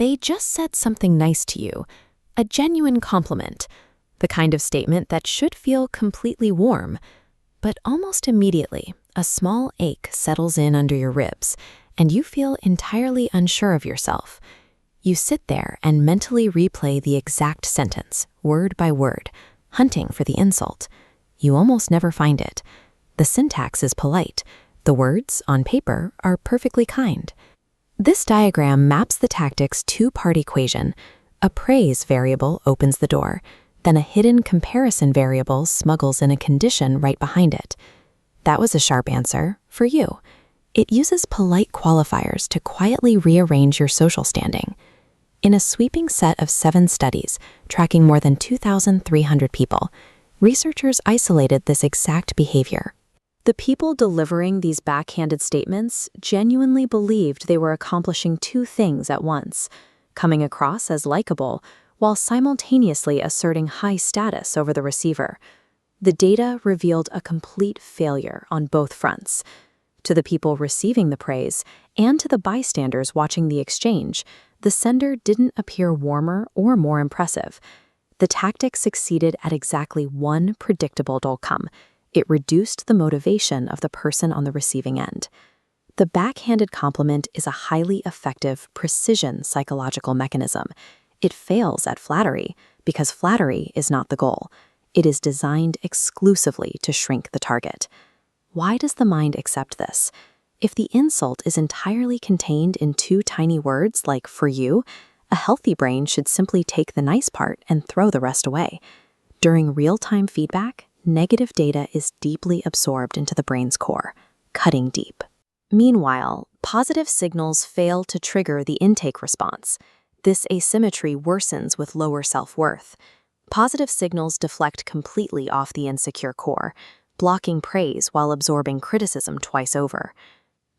They just said something nice to you, a genuine compliment, the kind of statement that should feel completely warm. But almost immediately, a small ache settles in under your ribs, and you feel entirely unsure of yourself. You sit there and mentally replay the exact sentence, word by word, hunting for the insult. You almost never find it. The syntax is polite. The words, on paper, are perfectly kind. This diagram maps the tactic's two-part equation. A praise variable opens the door, then a hidden comparison variable smuggles in a condition right behind it. That was a sharp answer, for you. It uses polite qualifiers to quietly rearrange your social standing. In a sweeping set of 7 studies, tracking more than 2,300 people, researchers isolated this exact behavior. The people delivering these backhanded statements genuinely believed they were accomplishing 2 things at once, coming across as likable while simultaneously asserting high status over the receiver. The data revealed a complete failure on both fronts. To the people receiving the praise and to the bystanders watching the exchange, the sender didn't appear warmer or more impressive. The tactic succeeded at exactly one predictable outcome. It reduced the motivation of the person on the receiving end. The backhanded compliment is a highly effective precision psychological mechanism. It fails at flattery because flattery is not the goal. It is designed exclusively to shrink the target. Why does the mind accept this? If the insult is entirely contained in 2 tiny words like "for you," a healthy brain should simply take the nice part and throw the rest away. During real-time feedback, negative data is deeply absorbed into the brain's core, cutting deep. Meanwhile, positive signals fail to trigger the intake response. This asymmetry worsens with lower self-worth. Positive signals deflect completely off the insecure core, blocking praise while absorbing criticism twice over.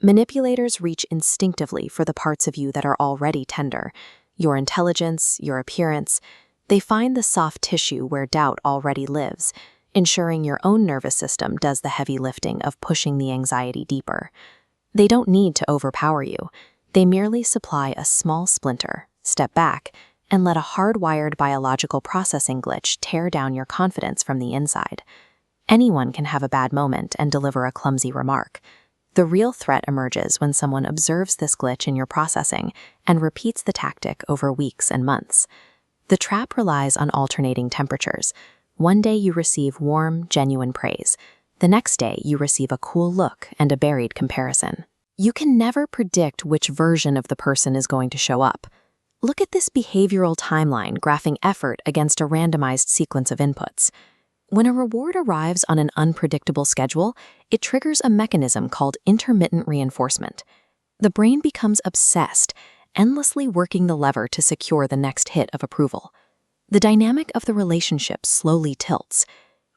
Manipulators reach instinctively for the parts of you that are already tender, your intelligence, your appearance. They find the soft tissue where doubt already lives, ensuring your own nervous system does the heavy lifting of pushing the anxiety deeper. They don't need to overpower you. They merely supply a small splinter, step back, and let a hardwired biological processing glitch tear down your confidence from the inside. Anyone can have a bad moment and deliver a clumsy remark. The real threat emerges when someone observes this glitch in your processing and repeats the tactic over weeks and months. The trap relies on alternating temperatures. One day you receive warm, genuine praise. The next day you receive a cool look and a buried comparison. You can never predict which version of the person is going to show up. Look at this behavioral timeline graphing effort against a randomized sequence of inputs. When a reward arrives on an unpredictable schedule, it triggers a mechanism called intermittent reinforcement. The brain becomes obsessed, endlessly working the lever to secure the next hit of approval. The dynamic of the relationship slowly tilts.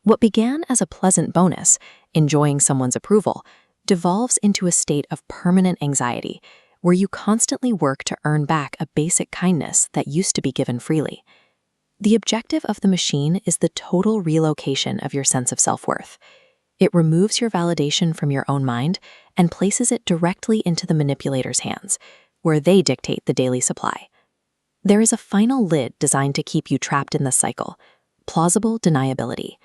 What began as a pleasant bonus, enjoying someone's approval, devolves into a state of permanent anxiety, where you constantly work to earn back a basic kindness that used to be given freely. The objective of the machine is the total relocation of your sense of self-worth. It removes your validation from your own mind and places it directly into the manipulator's hands, where they dictate the daily supply. There is a final lid designed to keep you trapped in the cycle: plausible deniability.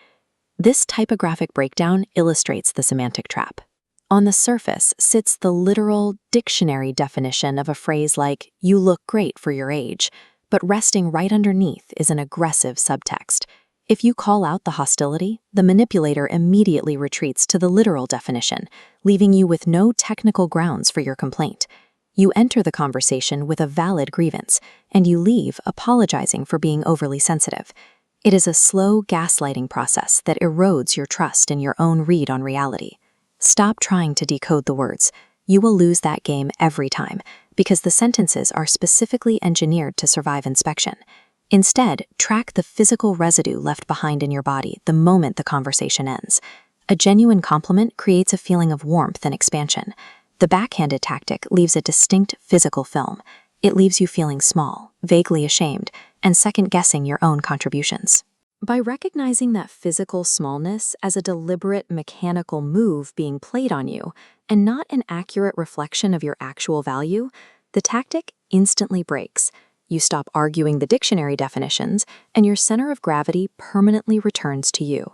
This typographic breakdown illustrates the semantic trap. On the surface sits the literal dictionary definition of a phrase like, "You look great for your age," but resting right underneath is an aggressive subtext. If you call out the hostility, the manipulator immediately retreats to the literal definition, leaving you with no technical grounds for your complaint. You enter the conversation with a valid grievance, and you leave apologizing for being overly sensitive. It is a slow gaslighting process that erodes your trust in your own read on reality. Stop trying to decode the words. You will lose that game every time, because the sentences are specifically engineered to survive inspection. Instead, track the physical residue left behind in your body the moment the conversation ends. A genuine compliment creates a feeling of warmth and expansion. The backhanded tactic leaves a distinct physical film. It leaves you feeling small, vaguely ashamed, and second-guessing your own contributions. By recognizing that physical smallness as a deliberate mechanical move being played on you, and not an accurate reflection of your actual value, the tactic instantly breaks. You stop arguing the dictionary definitions, and your center of gravity permanently returns to you.